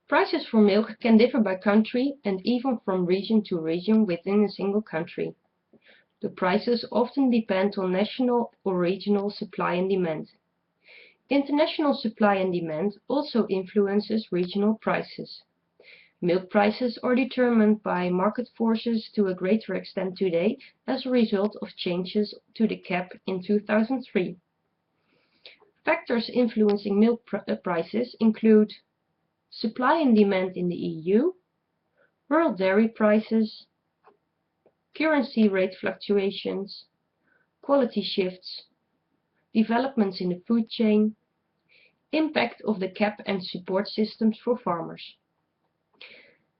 Prices for milk can differ by country and even from region to region within a single country. The prices often depend on national or regional supply and demand. International supply and demand also influences regional prices. Milk prices are determined by market forces to a greater extent today as a result of changes to the cap in 2003. Factors influencing milk prices include supply and demand in the EU, world dairy prices, currency rate fluctuations, quality shifts, developments in the food chain, impact of the cap and support systems for farmers.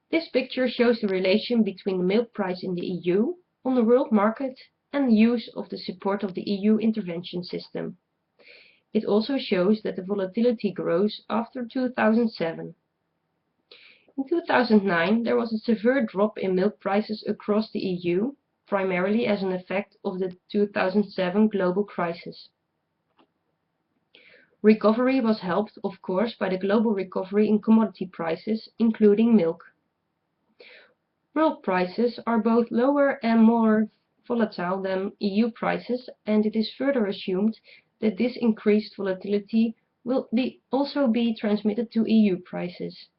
This picture shows the relation between the milk price in the EU, on the world market, and the use of the support of the EU intervention system. It also shows that the volatility grows after 2007. In 2009, there was a severe drop in milk prices across the EU, primarily as an effect of the 2007 global crisis. Recovery was helped, of course, by the global recovery in commodity prices, including milk. World prices are both lower and more volatile than EU prices, and it is further assumed that this increased volatility will also be transmitted to EU prices.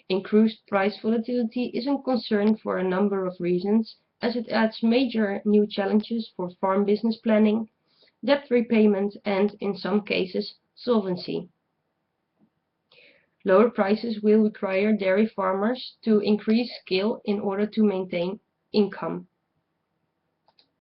Increased price volatility is a concern for a number of reasons, as it adds major new challenges for farm business planning, debt repayment, and, in some cases, solvency. Lower prices will require dairy farmers to increase scale in order to maintain income.